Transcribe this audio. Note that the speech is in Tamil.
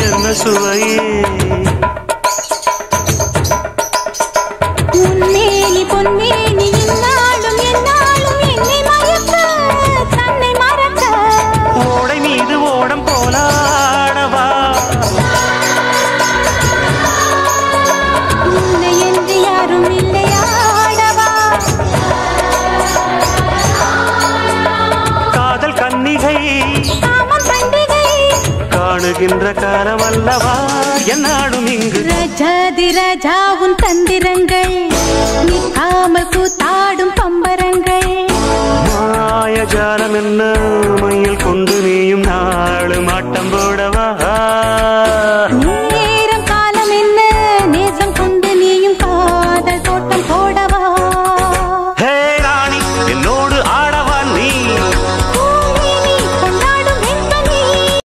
என்ன சுவையே உன்மேனி பொன்மேனி என்னாலும் என்னாலும் என்னை மயக்க தன்னை மறக்க ஓடை மீது ஓடம் போலாடவா உன்னை என்று யாரும் இல்லையாடவா காதல் கன்னிகை காமம் பண்டிகை காணுகின்ற காலம் அல்லவா என்னாடும் இங்கு ராஜாதி ராஜா உன் தந்திரங்கள் நிற்காமல் கூத்தாடும் பம்பரங்கள் மாயஜாலம் என்ன